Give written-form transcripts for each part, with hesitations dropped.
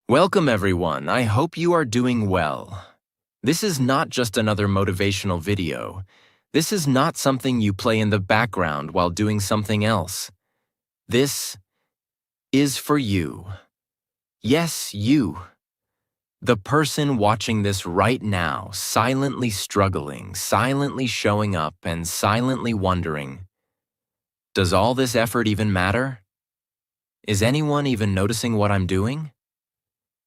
Welcome everyone, I hope you are doing well. This is not just another motivational video. This is not something you play in the background while doing something else. This is for you. Yes, you. The person watching this right now, silently struggling, silently showing up, and silently wondering, does all this effort even matter? Is anyone even noticing what I'm doing?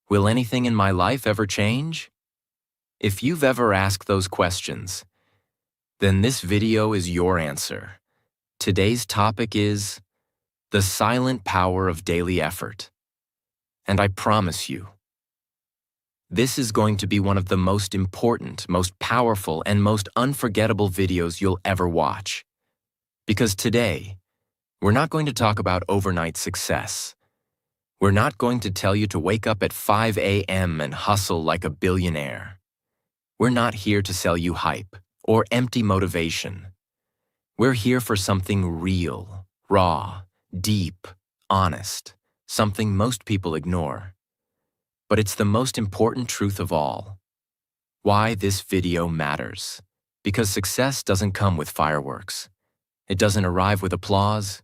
Will anything in my life ever change? If you've ever asked those questions, then this video is your answer. Today's topic is the silent power of daily effort. And I promise you, this is going to be one of the most important, most powerful, and most unforgettable videos you'll ever watch. Because today, we're not going to talk about overnight success. We're not going to tell you to wake up at 5 a.m. and hustle like a billionaire. We're not here to sell you hype or empty motivation. We're here for something real, raw, deep, honest, something most people ignore. But it's the most important truth of all. Why this video matters. Because success doesn't come with fireworks. It doesn't arrive with applause.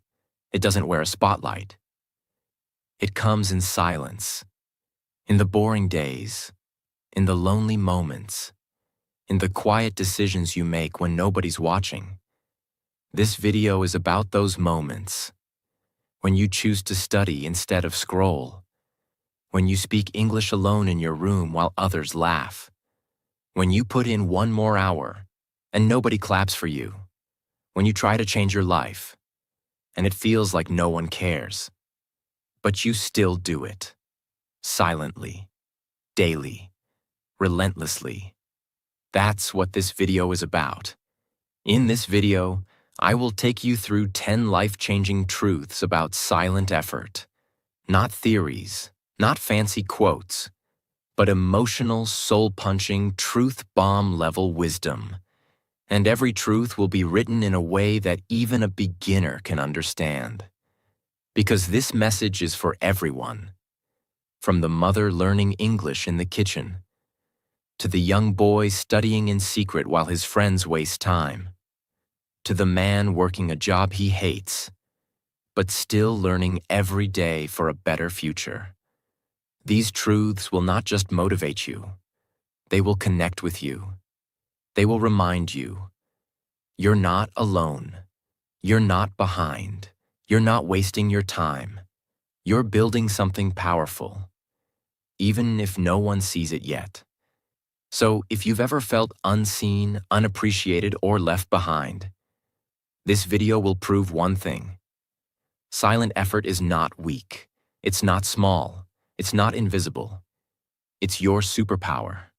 It doesn't wear a spotlight. It comes in silence, in the boring days, in the lonely moments, in the quiet decisions you make when nobody's watching. This video is about those moments, when you choose to study instead of scroll, when you speak English alone in your room while others laugh, when you put in one more hour and nobody claps for you, when you try to change your life and it feels like no one cares. But you still do it. Silently, daily, relentlessly. That's what this video is about. In this video, I will take you through 10 life-changing truths about silent effort. Not theories, not fancy quotes, but emotional, soul-punching, truth-bomb-level wisdom. And every truth will be written in a way that even a beginner can understand. Because this message is for everyone, from the mother learning English in the kitchen, to the young boy studying in secret while his friends waste time, to the man working a job he hates, but still learning every day for a better future. These truths will not just motivate you, they will connect with you. They will remind you, you're not alone, you're not behind. You're not wasting your time. You're building something powerful, even if no one sees it yet. So if you've ever felt unseen, unappreciated, or left behind, this video will prove one thing. Silent effort is not weak. It's not small. It's not invisible. It's your superpower.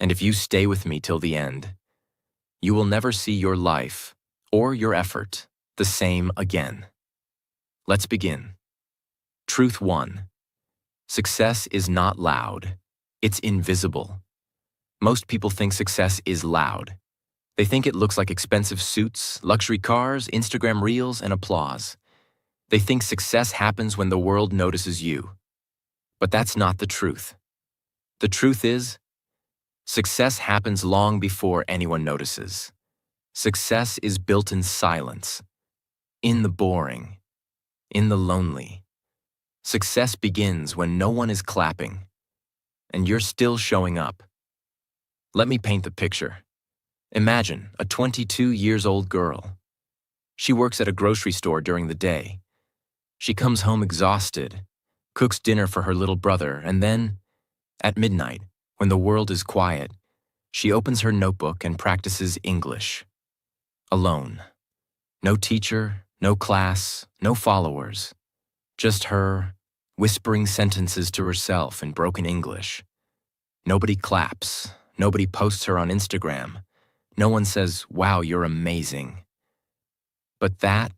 And if you stay with me till the end, you will never see your life or your effort the same again. Let's begin. Truth 1. Success is not loud. It's invisible. Most people think success is loud. They think it looks like expensive suits, luxury cars, Instagram reels, and applause. They think success happens when the world notices you. But that's not the truth. The truth is, success happens long before anyone notices. Success is built in silence, in the boring, in the lonely. Success begins when no one is clapping, and you're still showing up. Let me paint the picture. Imagine a 22-year-old girl. She works at a grocery store during the day. She comes home exhausted, cooks dinner for her little brother, and then, at midnight, when the world is quiet, she opens her notebook and practices English. Alone. No teacher, no class, no followers. Just her, whispering sentences to herself in broken English. Nobody claps. Nobody posts her on Instagram. No one says, "Wow, you're amazing." But that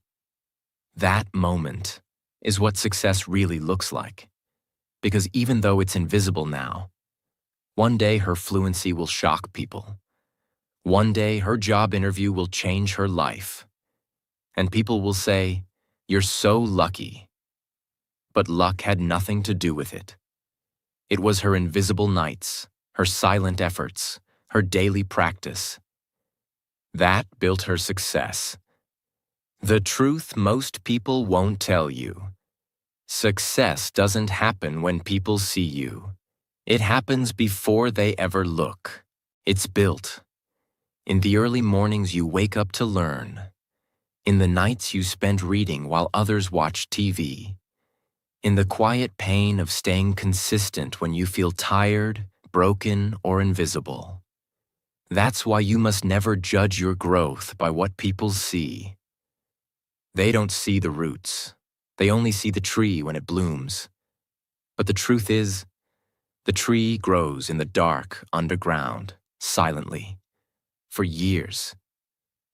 moment is what success really looks like. Because even though it's invisible now, one day her fluency will shock people. One day her job interview will change her life. And people will say, "You're so lucky." But luck had nothing to do with it. It was her invisible nights, her silent efforts, her daily practice. That built her success. The truth most people won't tell you. Success doesn't happen when people see you. It happens before they ever look. It's built. In the early mornings you wake up to learn. In the nights you spend reading while others watch TV. In the quiet pain of staying consistent when you feel tired, broken, or invisible. That's why you must never judge your growth by what people see. They don't see the roots. They only see the tree when it blooms. But the truth is, the tree grows in the dark, underground, silently, for years.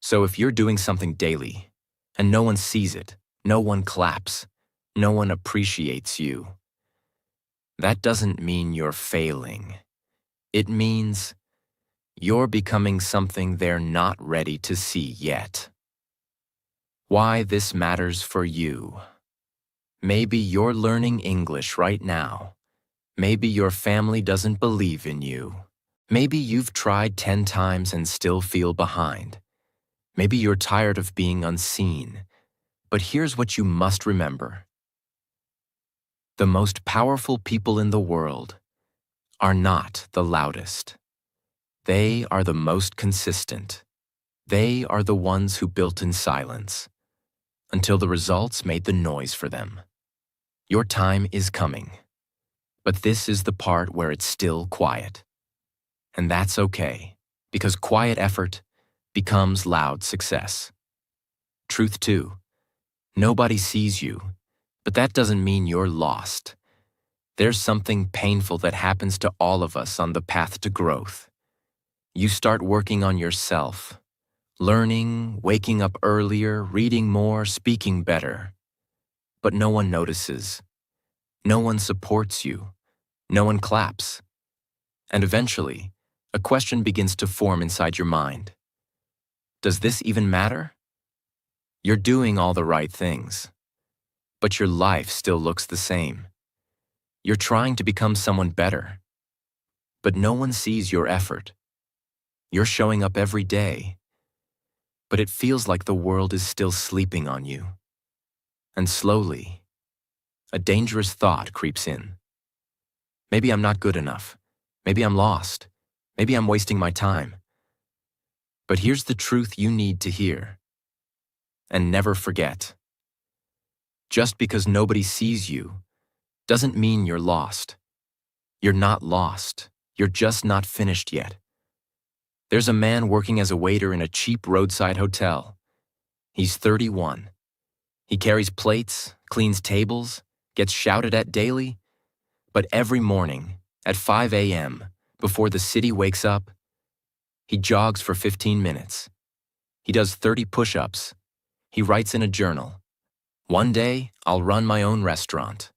So if you're doing something daily, and no one sees it, no one claps, no one appreciates you, that doesn't mean you're failing. It means you're becoming something they're not ready to see yet. Why this matters for you. Maybe you're learning English right now. Maybe your family doesn't believe in you. Maybe you've tried 10 times and still feel behind. Maybe you're tired of being unseen. But here's what you must remember. The most powerful people in the world are not the loudest. They are the most consistent. They are the ones who built in silence, until the results made the noise for them. Your time is coming. But this is the part where it's still quiet. And that's okay, because quiet effort becomes loud success. Truth too, nobody sees you, but that doesn't mean you're lost. There's something painful that happens to all of us on the path to growth. You start working on yourself, learning, waking up earlier, reading more, speaking better. But no one notices. No one supports you. No one claps. And eventually, a question begins to form inside your mind. Does this even matter? You're doing all the right things, but your life still looks the same. You're trying to become someone better, but no one sees your effort. You're showing up every day, but it feels like the world is still sleeping on you. And slowly, a dangerous thought creeps in. Maybe I'm not good enough. Maybe I'm lost. Maybe I'm wasting my time. But here's the truth you need to hear. And never forget. Just because nobody sees you doesn't mean you're lost. You're not lost. You're just not finished yet. There's a man working as a waiter in a cheap roadside hotel. He's 31. He carries plates, cleans tables, gets shouted at daily. But every morning, at 5 a.m., before the city wakes up, he jogs for 15 minutes. He does 30 push-ups. He writes in a journal. One day, I'll run my own restaurant.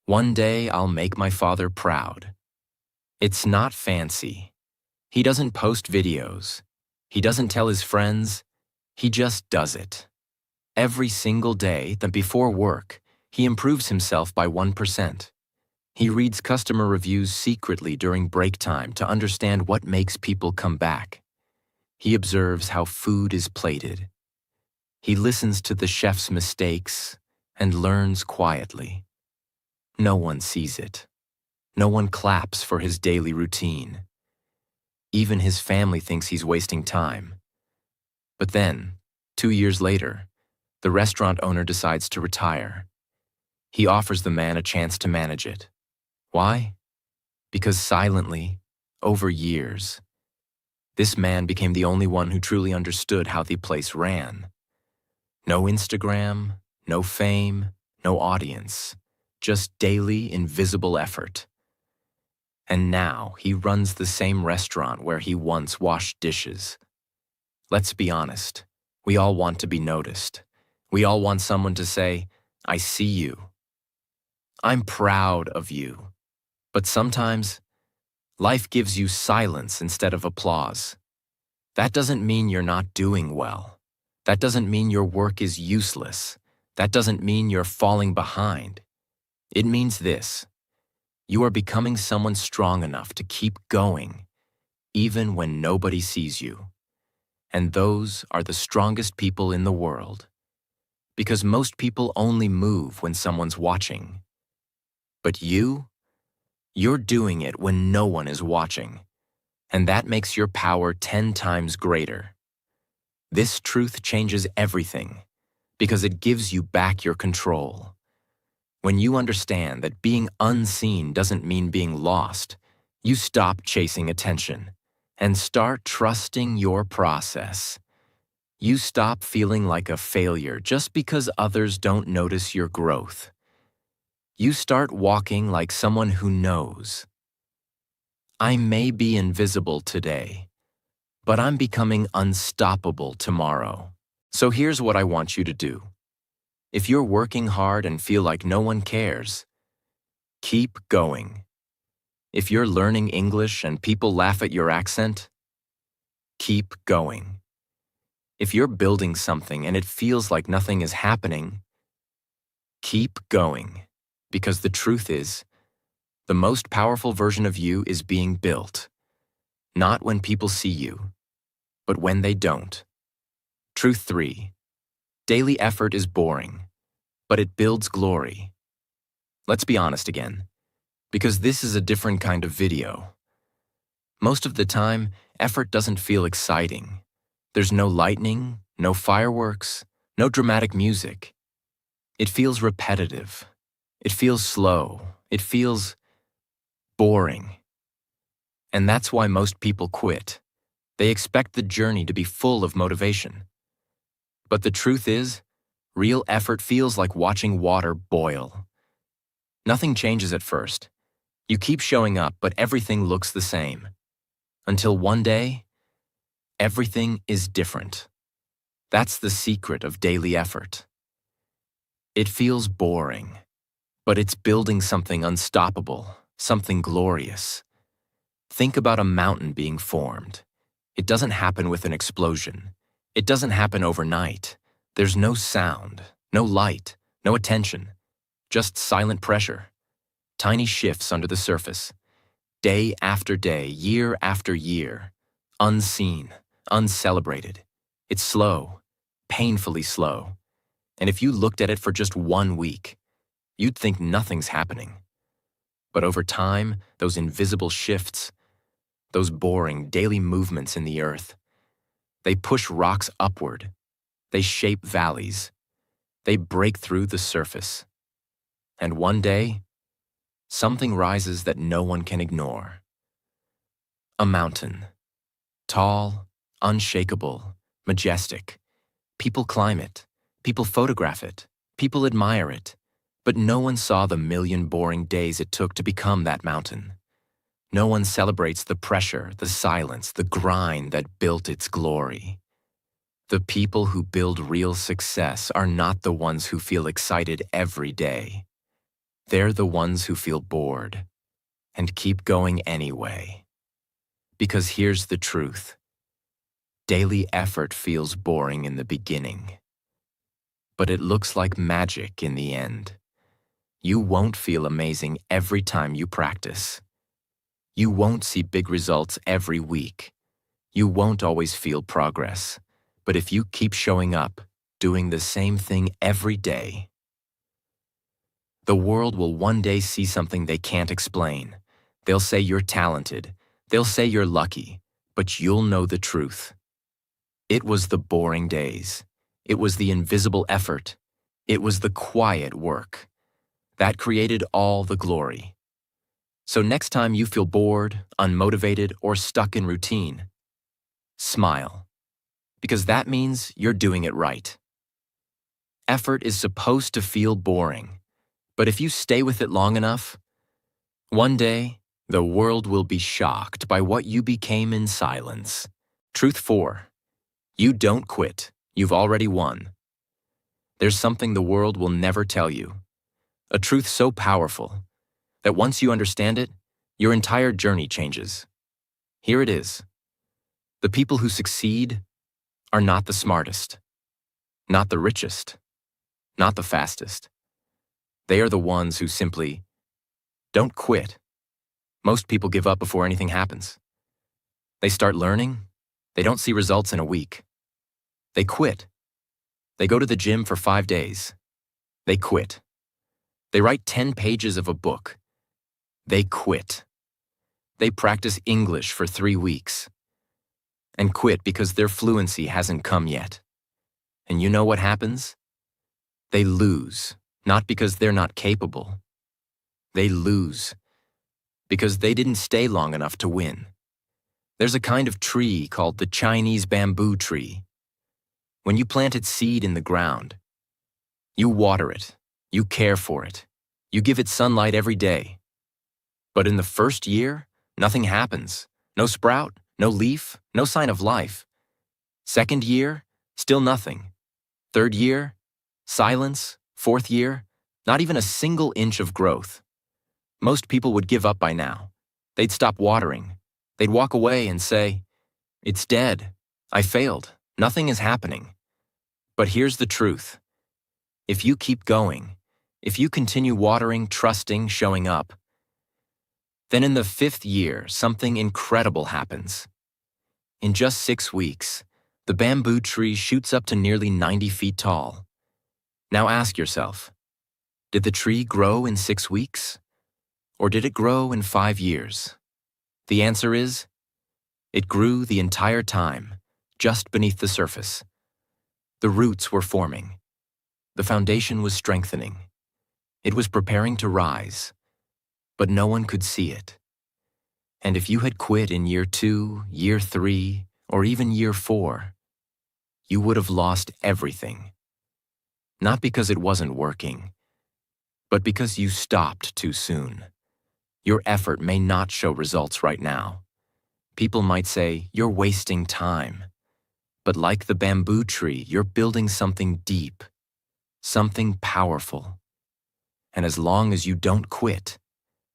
One day, I'll make my father proud. It's not fancy. He doesn't post videos. He doesn't tell his friends. He just does it. Every single day, then before work, he improves himself by 1%. He reads customer reviews secretly during break time to understand what makes people come back. He observes how food is plated. He listens to the chef's mistakes and learns quietly. No one sees it. No one claps for his daily routine. Even his family thinks he's wasting time. But then, 2 years later, the restaurant owner decides to retire. He offers the man a chance to manage it. Why? Because silently, over years, this man became the only one who truly understood how the place ran. No Instagram, no fame, no audience, just daily, invisible effort. And now he runs the same restaurant where he once washed dishes. Let's be honest, we all want to be noticed. We all want someone to say, "I see you. I'm proud of you." But sometimes, life gives you silence instead of applause. That doesn't mean you're not doing well. That doesn't mean your work is useless. That doesn't mean you're falling behind. It means this: You are becoming someone strong enough to keep going, even when nobody sees you. And those are the strongest people in the world. Because most people only move when someone's watching. But you're doing it when no one is watching. And that makes your power 10 times greater. This truth changes everything, because it gives you back your control. When you understand that being unseen doesn't mean being lost, you stop chasing attention and start trusting your process. You stop feeling like a failure just because others don't notice your growth. You start walking like someone who knows. I may be invisible today, but I'm becoming unstoppable tomorrow. So here's what I want you to do. If you're working hard and feel like no one cares, keep going. If you're learning English and people laugh at your accent, keep going. If you're building something and it feels like nothing is happening, keep going. Because the truth is, the most powerful version of you is being built. Not when people see you, but when they don't. Truth 3. Daily effort is boring, but it builds glory. Let's be honest again, because this is a different kind of video. Most of the time, effort doesn't feel exciting. There's no lightning, no fireworks, no dramatic music. It feels repetitive. It feels slow. It feels boring. And that's why most people quit. They expect the journey to be full of motivation. But the truth is, real effort feels like watching water boil. Nothing changes at first. You keep showing up, but everything looks the same. Until one day, everything is different. That's the secret of daily effort. It feels boring, but it's building something unstoppable, something glorious. Think about a mountain being formed. It doesn't happen with an explosion. It doesn't happen overnight. There's no sound, no light, no attention, just silent pressure. Tiny shifts under the surface. Day after day, year after year. Unseen, uncelebrated. It's slow, painfully slow. And if you looked at it for just 1 week, you'd think nothing's happening. But over time, those invisible shifts, those boring daily movements in the earth, they push rocks upward. They shape valleys. They break through the surface. And one day, something rises that no one can ignore. A mountain. Tall, unshakable, majestic. People climb it. People photograph it. People admire it. But no one saw the million boring days it took to become that mountain. No one celebrates the pressure, the silence, the grind that built its glory. The people who build real success are not the ones who feel excited every day. They're the ones who feel bored and keep going anyway. Because here's the truth. Daily effort feels boring in the beginning, but it looks like magic in the end. You won't feel amazing every time you practice. You won't see big results every week. You won't always feel progress. But if you keep showing up, doing the same thing every day, the world will one day see something they can't explain. They'll say you're talented. They'll say you're lucky. But you'll know the truth. It was the boring days. It was the invisible effort. It was the quiet work that created all the glory. So next time you feel bored, unmotivated, or stuck in routine, smile. Because that means you're doing it right. Effort is supposed to feel boring, but if you stay with it long enough, one day, the world will be shocked by what you became in silence. Truth 4. You don't quit. You've already won. There's something the world will never tell you. A truth so powerful that once you understand it, your entire journey changes. Here it is. The people who succeed are not the smartest, not the richest, not the fastest. They are the ones who simply don't quit. Most people give up before anything happens. They start learning. They don't see results in a week. They quit. They go to the gym for 5 days. They quit. They write 10 pages of a book. They quit. They practice English for 3 weeks and quit because their fluency hasn't come yet. And you know what happens? They lose, not because they're not capable. They lose because they didn't stay long enough to win. There's a kind of tree called the Chinese bamboo tree. When you plant its seed in the ground, you water it, you care for it, you give it sunlight every day. But in the first year, nothing happens. No sprout, no leaf, no sign of life. Second year, still nothing. Third year, silence. Fourth year, not even a single inch of growth. Most people would give up by now. They'd stop watering. They'd walk away and say, "It's dead. I failed. Nothing is happening." But here's the truth. If you keep going, if you continue watering, trusting, showing up, then in the 5th year, something incredible happens. In just 6 weeks, the bamboo tree shoots up to nearly 90 feet tall. Now ask yourself, did the tree grow in 6 weeks? Or did it grow in 5 years? The answer is, it grew the entire time, just beneath the surface. The roots were forming. The foundation was strengthening. It was preparing to rise, but no one could see it. And if you had quit in year 2, year 3, or even year 4, you would have lost everything. Not because it wasn't working, but because you stopped too soon. Your effort may not show results right now. People might say, "You're wasting time." But like the bamboo tree, you're building something deep, something powerful. And as long as you don't quit,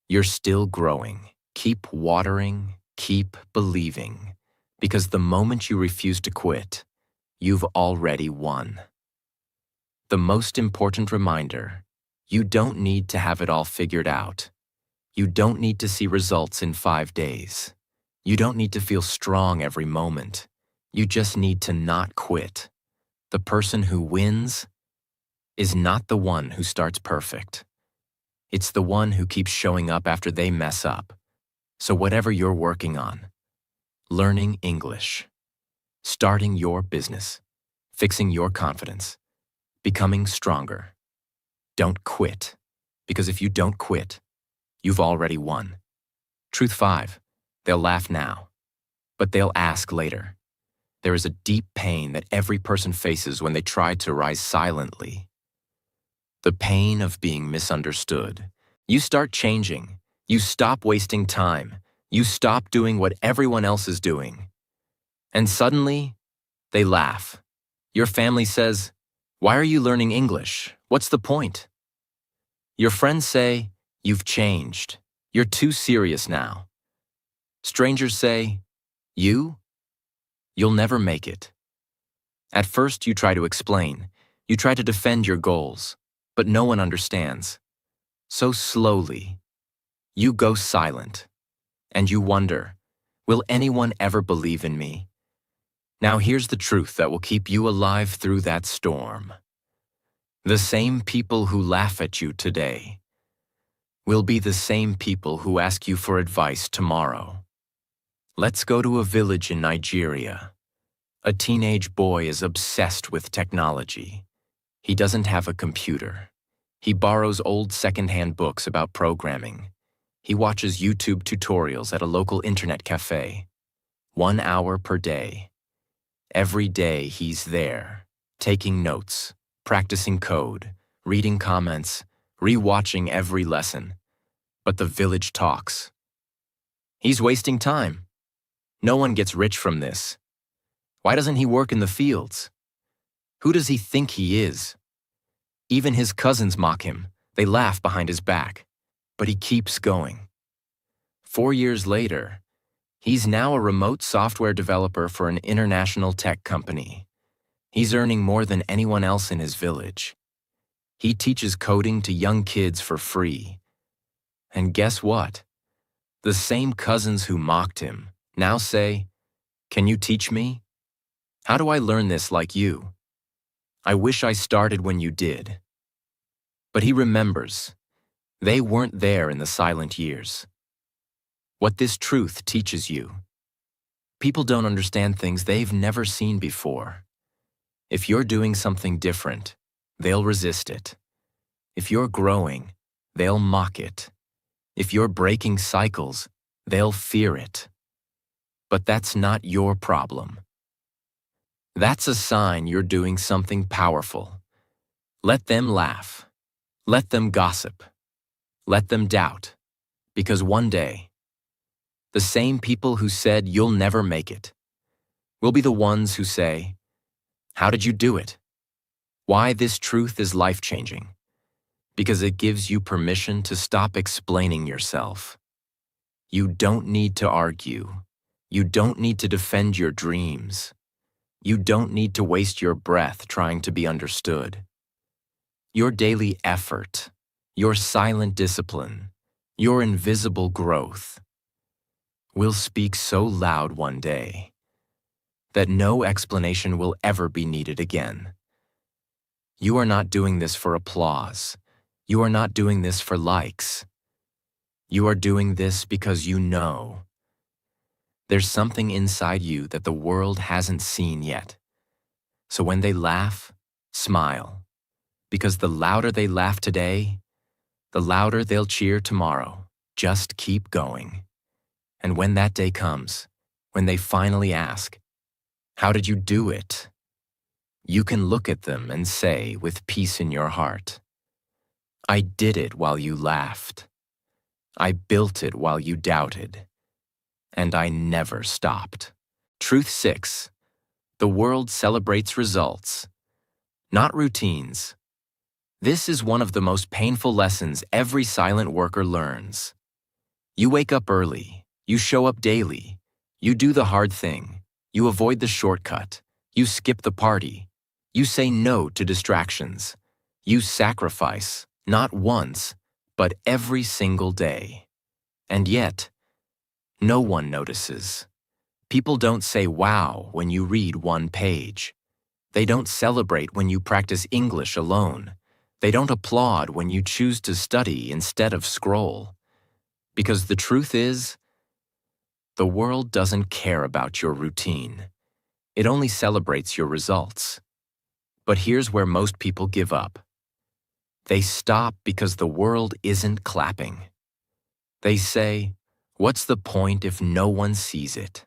you're still growing. Keep watering, keep believing, because the moment you refuse to quit, you've already won. The most important reminder, you don't need to have it all figured out. You don't need to see results in 5 days. You don't need to feel strong every moment. You just need to not quit. The person who wins is not the one who starts perfect. It's the one who keeps showing up after they mess up. So whatever you're working on, learning English, starting your business, fixing your confidence, becoming stronger, don't quit. Because if you don't quit, you've already won. Truth 5, they'll laugh now, but they'll ask later. There is a deep pain that every person faces when they try to rise silently. The pain of being misunderstood. You start changing. You stop wasting time. You stop doing what everyone else is doing. And suddenly, they laugh. Your family says, "Why are you learning English? What's the point?" Your friends say, "You've changed. You're too serious now." Strangers say, You'll never make it." At first, you try to explain. You try to defend your goals, but no one understands. So slowly, you go silent, and you wonder, will anyone ever believe in me? Now here's the truth that will keep you alive through that storm. The same people who laugh at you today will be the same people who ask you for advice tomorrow. Let's go to a village in Nigeria. A teenage boy is obsessed with technology. He doesn't have a computer. He borrows old secondhand books about programming. He watches YouTube tutorials at a local internet cafe. 1 hour per day. Every day he's there, taking notes, practicing code, reading comments, re-watching every lesson. But the village talks. He's wasting time. No one gets rich from this. Why doesn't he work in the fields? Who does he think he is? Even his cousins mock him. They laugh behind his back. But he keeps going. 4 years later, he's now a remote software developer for an international tech company. He's earning more than anyone else in his village. He teaches coding to young kids for free. And guess what? The same cousins who mocked him now say, "Can you teach me? How do I learn this like you? I wish I started when you did." But he remembers, they weren't there in the silent years. What this truth teaches you: people don't understand things they've never seen before. If you're doing something different, they'll resist it. If you're growing, they'll mock it. If you're breaking cycles, they'll fear it. But that's not your problem. That's a sign you're doing something powerful. Let them laugh. Let them gossip. Let them doubt. Because one day, the same people who said you'll never make it will be the ones who say, "How did you do it?" Why this truth is life-changing. Because it gives you permission to stop explaining yourself. You don't need to argue. You don't need to defend your dreams. You don't need to waste your breath trying to be understood. Your daily effort, your silent discipline, your invisible growth will speak so loud one day that no explanation will ever be needed again. You are not doing this for applause. You are not doing this for likes. You are doing this because you know there's something inside you that the world hasn't seen yet. So when they laugh, smile, because the louder they laugh today, the louder they'll cheer tomorrow. Just keep going. And when that day comes, when they finally ask, "How did you do it?" you can look at them and say with peace in your heart, "I did it while you laughed. I built it while you doubted. And I never stopped." Truth 6. The world celebrates results, not routines. This is one of the most painful lessons every silent worker learns. You wake up early. You show up daily. You do the hard thing. You avoid the shortcut. You skip the party. You say no to distractions. You sacrifice, not once, but every single day. And yet, no one notices. People don't say wow when you read one page. They don't celebrate when you practice English alone. They don't applaud when you choose to study instead of scroll. Because the truth is, the world doesn't care about your routine. It only celebrates your results. But here's where most people give up. They stop because the world isn't clapping. They say, "What's the point if no one sees it?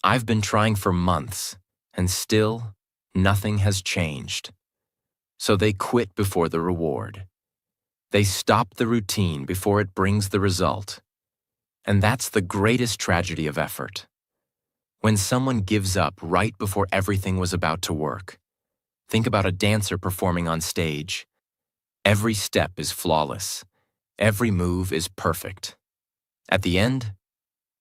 I've been trying for months, and still, nothing has changed." So they quit before the reward. They stop the routine before it brings the result. And that's the greatest tragedy of effort. When someone gives up right before everything was about to work. Think about a dancer performing on stage. Every step is flawless. Every move is perfect. At the end,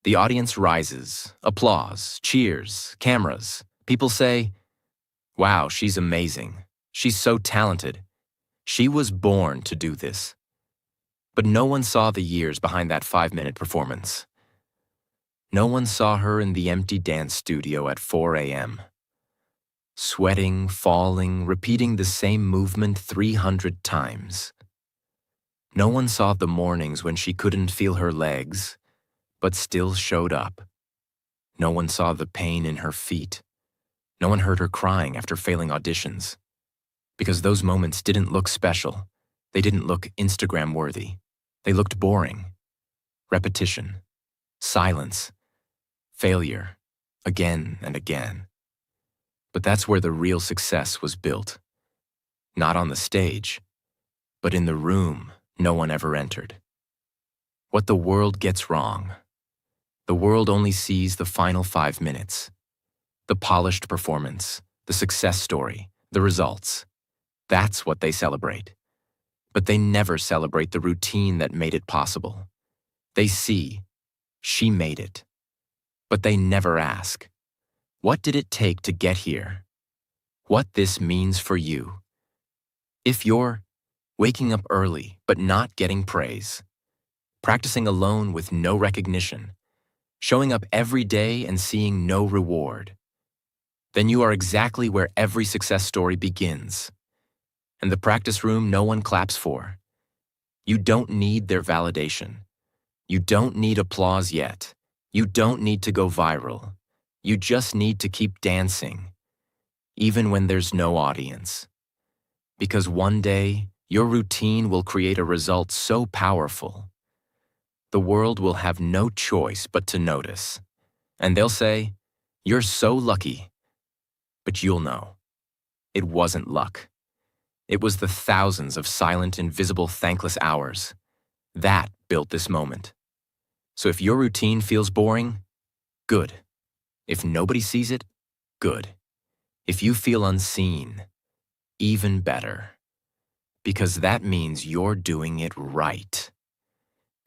the audience rises, applause, cheers, cameras. People say, "Wow, she's amazing. She's so talented. She was born to do this." But no one saw the years behind that 5-minute performance. No one saw her in the empty dance studio at 4 a.m. Sweating, falling, repeating the same movement 300 times. No one saw the mornings when she couldn't feel her legs, but still showed up. No one saw the pain in her feet. No one heard her crying after failing auditions. Because those moments didn't look special. They didn't look Instagram-worthy. They looked boring. Repetition. Silence. Failure. Again and again. But that's where the real success was built. Not on the stage, but in the room no one ever entered. What the world gets wrong. The world only sees the final 5 minutes. The polished performance, the success story, the results. That's what they celebrate. But they never celebrate the routine that made it possible. They see, she made it. But they never ask, what did it take to get here? What this means for you. If you're waking up early but not getting praise, practicing alone with no recognition, showing up every day and seeing no reward, then you are exactly where every success story begins. In the practice room no one claps for. You don't need their validation. You don't need applause yet. You don't need to go viral. You just need to keep dancing, even when there's no audience. Because one day, your routine will create a result so powerful, the world will have no choice but to notice. And they'll say, "You're so lucky." But you'll know, it wasn't luck. It was the thousands of silent, invisible, thankless hours that built this moment. So if your routine feels boring, good. If nobody sees it, good. If you feel unseen, even better. Because that means you're doing it right.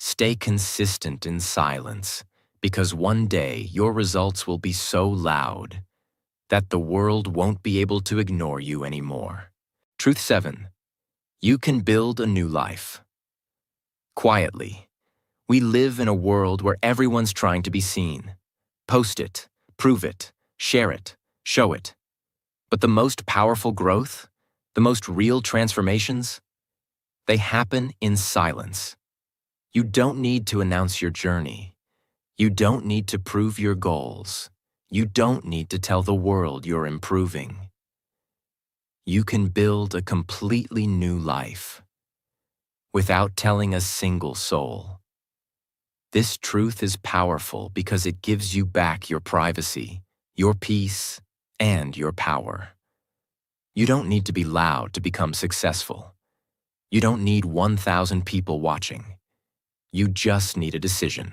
Stay consistent in silence, because one day your results will be so loud that the world won't be able to ignore you anymore. Truth 7. You can build a new life. Quietly, we live in a world where everyone's trying to be seen. Post it, prove it, share it, show it. But the most powerful growth, the most real transformations, they happen in silence. You don't need to announce your journey. You don't need to prove your goals. You don't need to tell the world you're improving. You can build a completely new life without telling a single soul. This truth is powerful because it gives you back your privacy, your peace, and your power. You don't need to be loud to become successful. You don't need 1,000 people watching. You just need a decision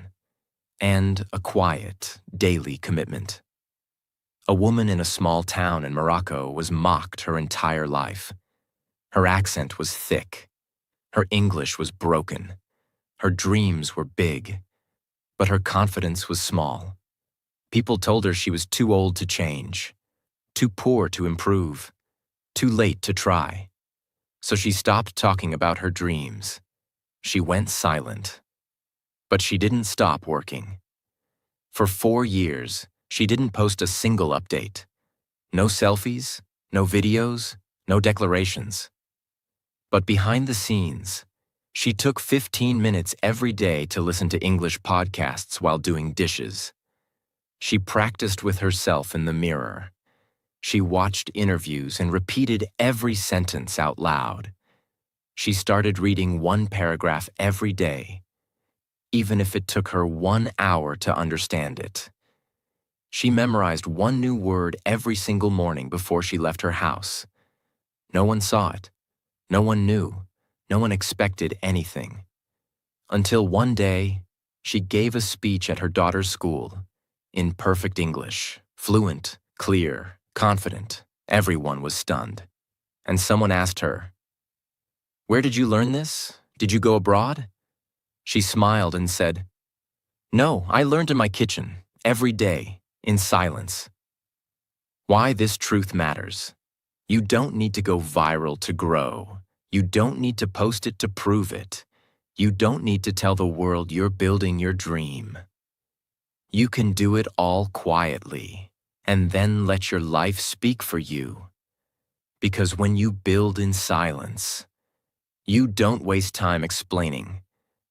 and a quiet, daily commitment. A woman in a small town in Morocco was mocked her entire life. Her accent was thick. Her English was broken. Her dreams were big, but her confidence was small. People told her she was too old to change, too poor to improve, too late to try. So she stopped talking about her dreams. She went silent. But she didn't stop working. For 4 years, she didn't post a single update. No selfies, no videos, no declarations. But behind the scenes, she took 15 minutes every day to listen to English podcasts while doing dishes. She practiced with herself in the mirror. She watched interviews and repeated every sentence out loud. She started reading one paragraph every day, even if it took her 1 hour to understand it. She memorized one new word every single morning before she left her house. No one saw it. No one knew. No one expected anything. Until one day, she gave a speech at her daughter's school in perfect English, fluent, clear, confident. Everyone was stunned. And someone asked her, "Where did you learn this? Did you go abroad?" She smiled and said, "No, I learned in my kitchen, every day, in silence." Why this truth matters. You don't need to go viral to grow. You don't need to post it to prove it. You don't need to tell the world you're building your dream. You can do it all quietly, and then let your life speak for you. Because when you build in silence, you don't waste time explaining.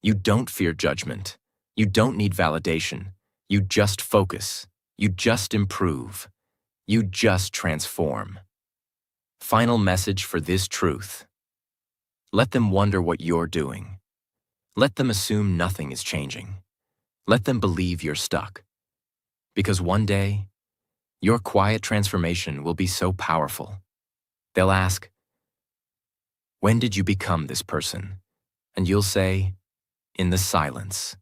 You don't fear judgment. You don't need validation. You just focus. You just improve. You just transform. Final message for this truth. Let them wonder what you're doing. Let them assume nothing is changing. Let them believe you're stuck. Because one day, your quiet transformation will be so powerful. They'll ask, "When did you become this person?" And you'll say, "In the silence,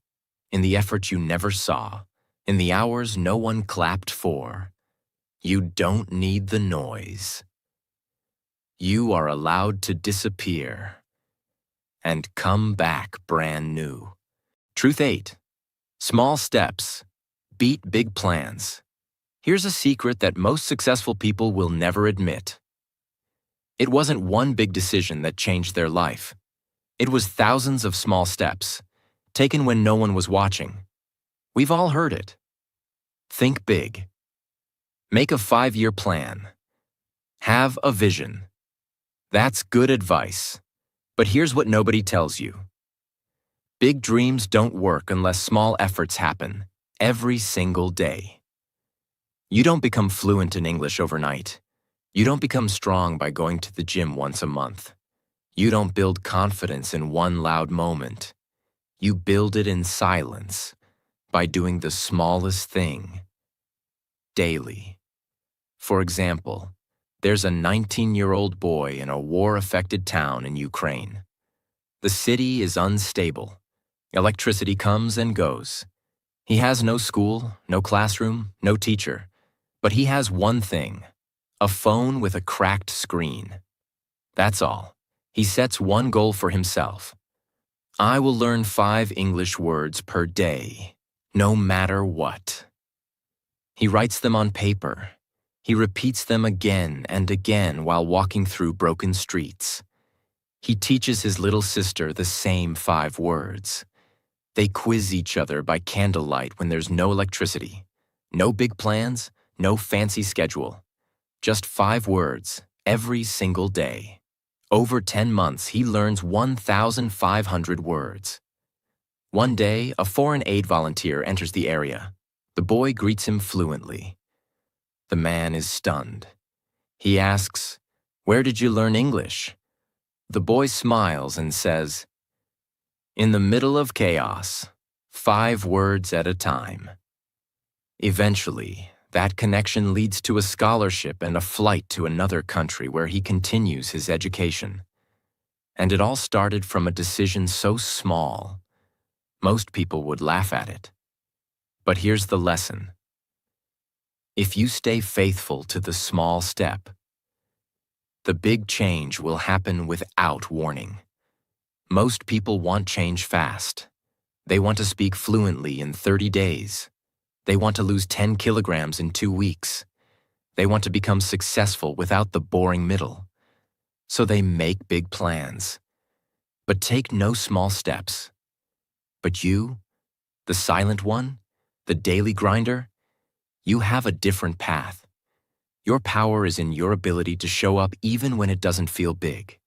in the effort you never saw, in the hours no one clapped for." You don't need the noise. You are allowed to disappear and come back brand new. Truth 8. Small steps beat big plans. Here's a secret that most successful people will never admit. It wasn't one big decision that changed their life. It was thousands of small steps, taken when no one was watching. We've all heard it. Think big. Make a 5-year plan. Have a vision. That's good advice. But here's what nobody tells you. Big dreams don't work unless small efforts happen, every single day. You don't become fluent in English overnight. You don't become strong by going to the gym once a month. You don't build confidence in one loud moment. You build it in silence, by doing the smallest thing, daily. For example, there's a 19-year-old boy in a war-affected town in Ukraine. The city is unstable. Electricity comes and goes. He has no school, no classroom, no teacher. But he has one thing, a phone with a cracked screen. That's all. He sets one goal for himself. I will learn 5 English words per day, no matter what. He writes them on paper. He repeats them again and again while walking through broken streets. He teaches his little sister the same 5 words. They quiz each other by candlelight when there's no electricity. No big plans, no fancy schedule. Just 5 words, every single day. Over 10 months, he learns 1,500 words. One day, a foreign aid volunteer enters the area. The boy greets him fluently. The man is stunned. He asks, "Where did you learn English?" The boy smiles and says, "In the middle of chaos, 5 words at a time." Eventually, that connection leads to a scholarship and a flight to another country where he continues his education. And it all started from a decision so small, most people would laugh at it. But here's the lesson. If you stay faithful to the small step, the big change will happen without warning. Most people want change fast. They want to speak fluently in 30 days. They want to lose 10 kilograms in 2 weeks. They want to become successful without the boring middle. So they make big plans, but take no small steps. But you, the silent one, the daily grinder, you have a different path. Your power is in your ability to show up even when it doesn't feel big.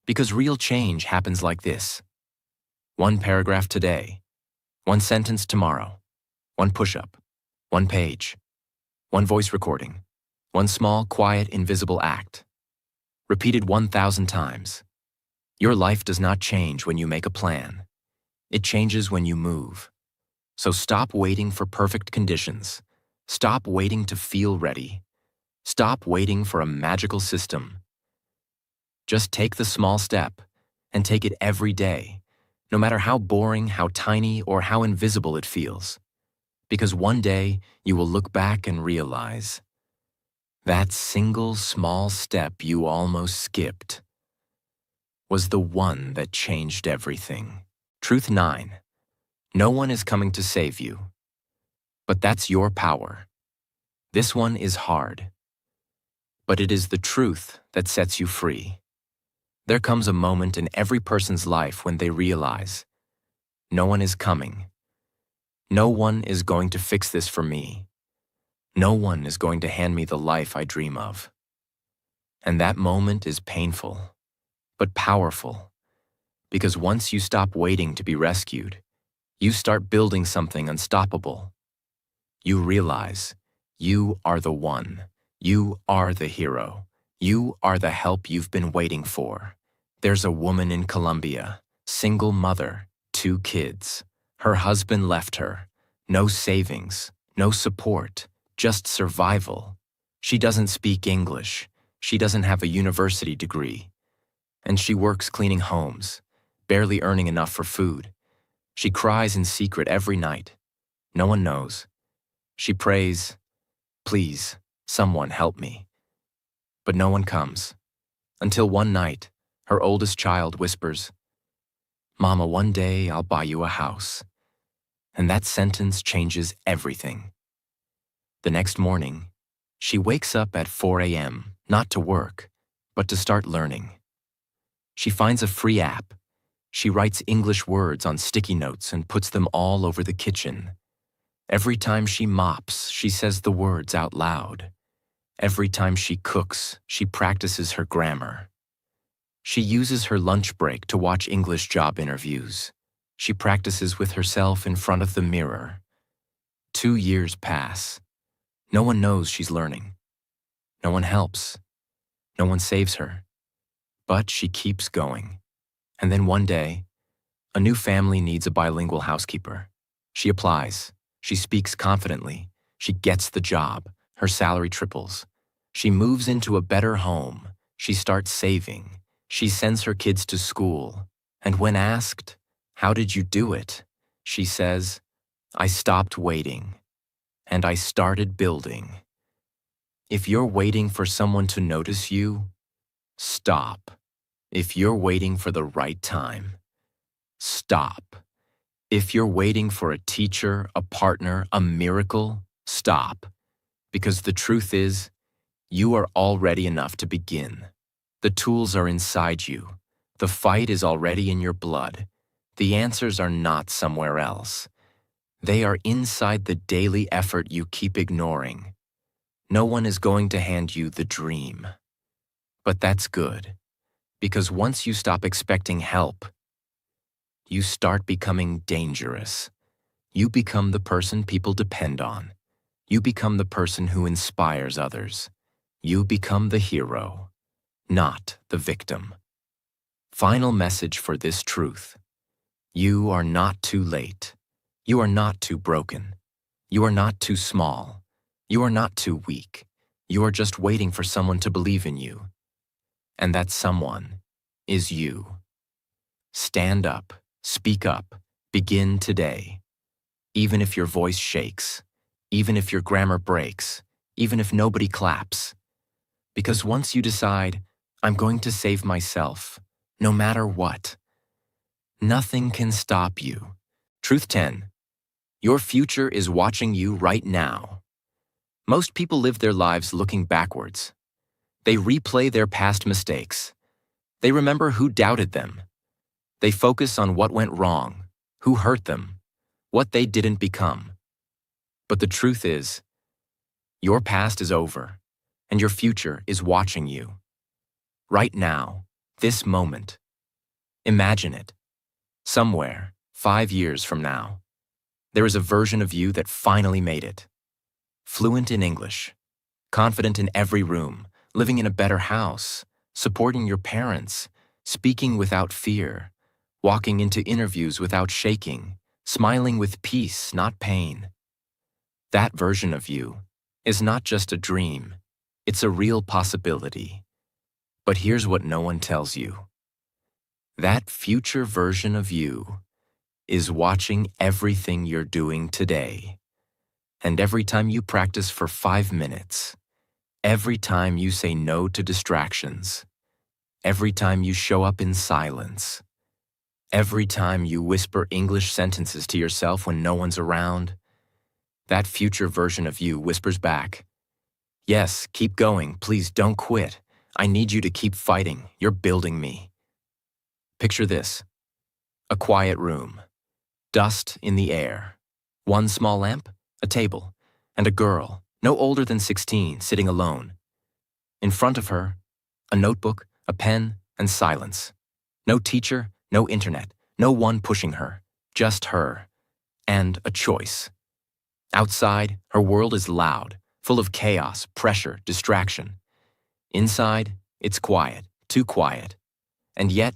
Because real change happens like this. 1 paragraph today, 1 sentence tomorrow, 1 push-up, 1 page, 1 voice recording, 1 small, quiet, invisible act. Repeated 1,000 times. Your life does not change when you make a plan. It changes when you move. So stop waiting for perfect conditions. Stop waiting to feel ready. Stop waiting for a magical system. Just take the small step and take it every day, no matter how boring, how tiny, or how invisible it feels. Because one day you will look back and realize that single small step you almost skipped was the one that changed everything. Truth 9. No one is coming to save you. But that's your power. This one is hard. But it is the truth that sets you free. There comes a moment in every person's life when they realize, no one is coming. No one is going to fix this for me. No one is going to hand me the life I dream of. And that moment is painful, but powerful. Because once you stop waiting to be rescued, you start building something unstoppable. You realize you are the one. You are the hero. You are the help you've been waiting for. There's a woman in Colombia, single mother, 2 kids. Her husband left her. No savings, no support, just survival. She doesn't speak English. She doesn't have a university degree. And she works cleaning homes, barely earning enough for food. She cries in secret every night. No one knows. She prays, "Please, someone help me." But no one comes. Until one night, her oldest child whispers, "Mama, one day I'll buy you a house." And that sentence changes everything. The next morning, she wakes up at 4 a.m., not to work, but to start learning. She finds a free app. She writes English words on sticky notes and puts them all over the kitchen. Every time she mops, she says the words out loud. Every time she cooks, she practices her grammar. She uses her lunch break to watch English job interviews. She practices with herself in front of the mirror. 2 years pass. No one knows she's learning. No one helps. No one saves her. But she keeps going. And then one day, a new family needs a bilingual housekeeper. She applies. She speaks confidently. She gets the job. Her salary triples. She moves into a better home. She starts saving. She sends her kids to school. And when asked, "How did you do it?" she says, "I stopped waiting. And I started building." If you're waiting for someone to notice you, stop. If you're waiting for the right time, stop. If you're waiting for a teacher, a partner, a miracle, stop. Because the truth is, you are already enough to begin. The tools are inside you. The fight is already in your blood. The answers are not somewhere else. They are inside the daily effort you keep ignoring. No one is going to hand you the dream. But that's good, because once you stop expecting help, you start becoming dangerous. You become the person people depend on. You become the person who inspires others. You become the hero, not the victim. Final message for this truth. You are not too late. You are not too broken. You are not too small. You are not too weak. You are just waiting for someone to believe in you. And that someone is you. Stand up, speak up, begin today. Even if your voice shakes, even if your grammar breaks, even if nobody claps. Because once you decide, I'm going to save myself, no matter what, nothing can stop you. Truth 10. Your future is watching you right now. Most people live their lives looking backwards. They replay their past mistakes. They remember who doubted them. They focus on what went wrong, who hurt them, what they didn't become. But the truth is, your past is over, and your future is watching you. Right now, this moment. Imagine it. Somewhere, 5 years from now, there is a version of you that finally made it. Fluent in English, confident in every room, living in a better house, supporting your parents, speaking without fear, walking into interviews without shaking, smiling with peace, not pain. That version of you is not just a dream, it's a real possibility. But here's what no one tells you. That future version of you is watching everything you're doing today. And every time you practice for 5 minutes, every time you say no to distractions, every time you show up in silence, every time you whisper English sentences to yourself when no one's around, that future version of you whispers back, "Yes, keep going, please don't quit. I need you to keep fighting, you're building me." Picture this. A quiet room, dust in the air, one small lamp, a table, and a girl, no older than 16, sitting alone. In front of her, a notebook, a pen, and silence. No teacher, no internet, no one pushing her, just her, and a choice. Outside, her world is loud, full of chaos, pressure, distraction. Inside, it's quiet, too quiet. And yet,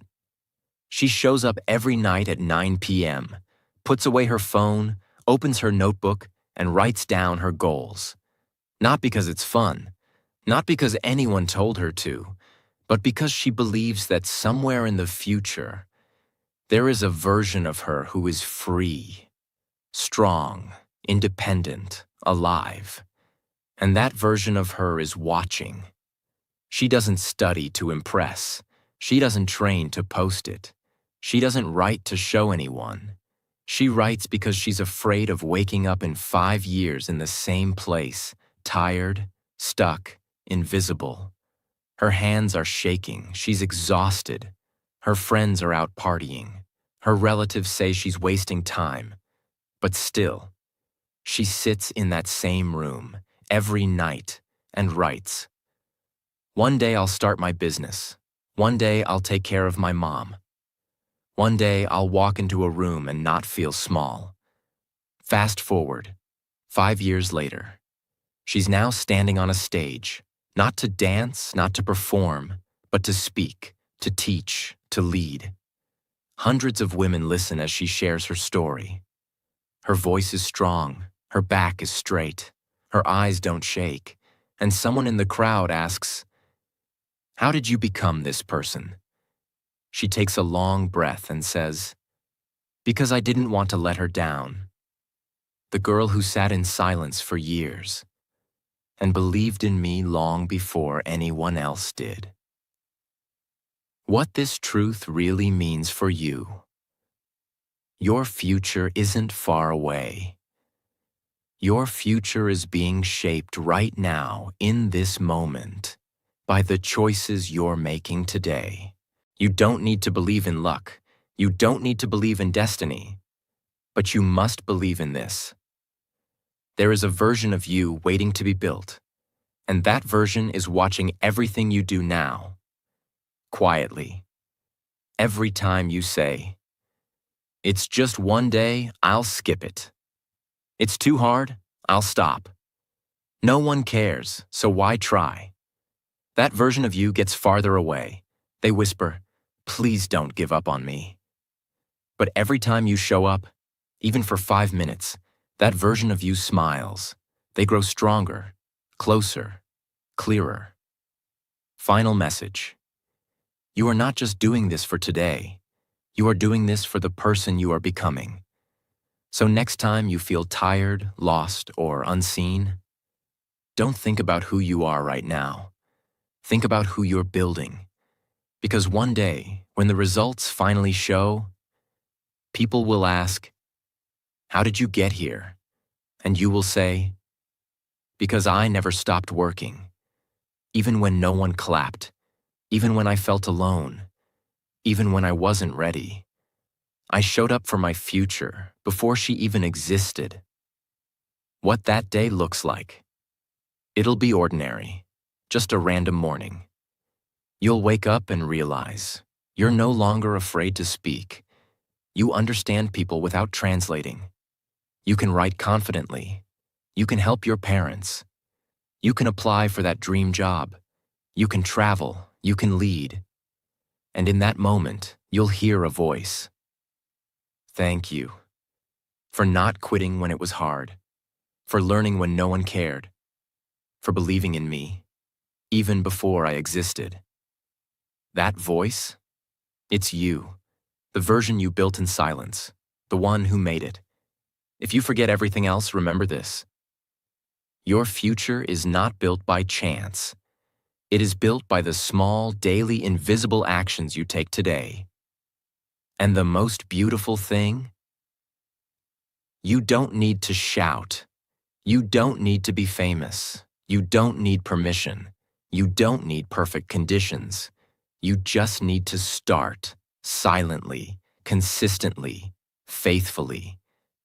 she shows up every night at 9 p.m., puts away her phone, opens her notebook, and writes down her goals. Not because it's fun, not because anyone told her to, but because she believes that somewhere in the future, there is a version of her who is free, strong, independent, alive. And that version of her is watching. She doesn't study to impress. She doesn't train to post it. She doesn't write to show anyone. She writes because she's afraid of waking up in 5 years in the same place, tired, stuck, invisible. Her hands are shaking. She's exhausted. Her friends are out partying. Her relatives say she's wasting time, but still, she sits in that same room every night and writes, "One day I'll start my business. One day I'll take care of my mom. One day I'll walk into a room and not feel small." Fast forward, 5 years later. She's now standing on a stage, not to dance, not to perform, but to speak, to teach, to lead. Hundreds of women listen as she shares her story. Her voice is strong, her back is straight, her eyes don't shake, and someone in the crowd asks, "How did you become this person?" She takes a long breath and says, "Because I didn't want to let her down." The girl who sat in silence for years and believed in me long before anyone else did. What this truth really means for you: your future isn't far away. Your future is being shaped right now, in this moment, by the choices you're making today. You don't need to believe in luck. You don't need to believe in destiny. But you must believe in this. There is a version of you waiting to be built, and that version is watching everything you do now, quietly. Every time you say, "It's just one day, I'll skip it. It's too hard, I'll stop. No one cares, so why try?" That version of you gets farther away. They whisper, "Please don't give up on me." But every time you show up, even for 5 minutes, that version of you smiles. They grow stronger, closer, clearer. Final message. You are not just doing this for today. You are doing this for the person you are becoming. So next time you feel tired, lost, or unseen, don't think about who you are right now. Think about who you're building. Because one day, when the results finally show, people will ask, "How did you get here?" And you will say, "Because I never stopped working. Even when no one clapped, even when I felt alone, even when I wasn't ready. I showed up for my future before she even existed." What that day looks like. It'll be ordinary, just a random morning. You'll wake up and realize you're no longer afraid to speak. You understand people without translating. You can write confidently. You can help your parents. You can apply for that dream job. You can travel. You can lead. And in that moment, you'll hear a voice. Thank you for not quitting when it was hard, for learning when no one cared, for believing in me, even before I existed. That voice, it's you, the version you built in silence, the one who made it. If you forget everything else, remember this. Your future is not built by chance. It is built by the small, daily, invisible actions you take today. And the most beautiful thing? You don't need to shout. You don't need to be famous. You don't need permission. You don't need perfect conditions. You just need to start, silently, consistently, faithfully.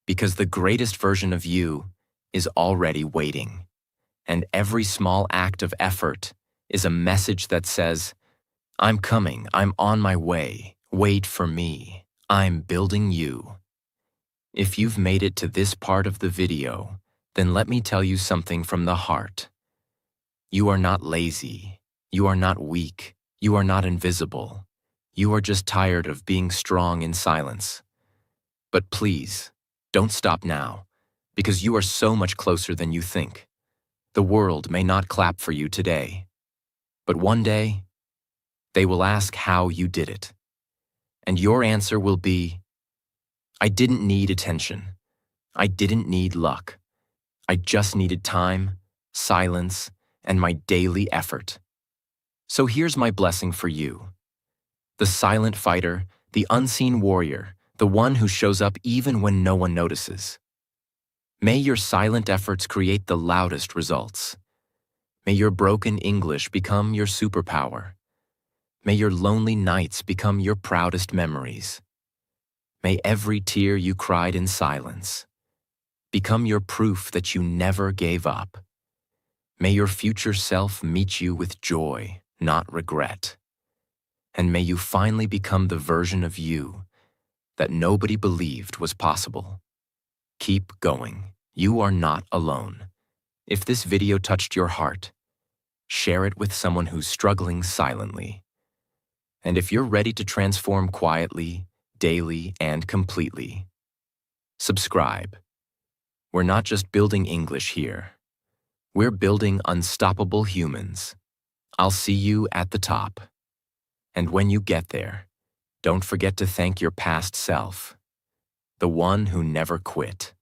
Because the greatest version of you is already waiting. And every small act of effort is a message that says, "I'm coming, I'm on my way, wait for me, I'm building you." If you've made it to this part of the video, then let me tell you something from the heart. You are not lazy, you are not weak, you are not invisible. You are just tired of being strong in silence. But please, don't stop now, because you are so much closer than you think. The world may not clap for you today, but one day, they will ask how you did it. And your answer will be, "I didn't need attention. I didn't need luck. I just needed time, silence, and my daily effort." So here's my blessing for you. The silent fighter, the unseen warrior, the one who shows up even when no one notices. May your silent efforts create the loudest results. May your broken English become your superpower. May your lonely nights become your proudest memories. May every tear you cried in silence become your proof that you never gave up. May your future self meet you with joy, not regret. And may you finally become the version of you that nobody believed was possible. Keep going. You are not alone. If this video touched your heart, share it with someone who's struggling silently. And if you're ready to transform quietly, daily, and completely, subscribe. We're not just building English here. We're building unstoppable humans. I'll see you at the top. And when you get there, don't forget to thank your past self, the one who never quit.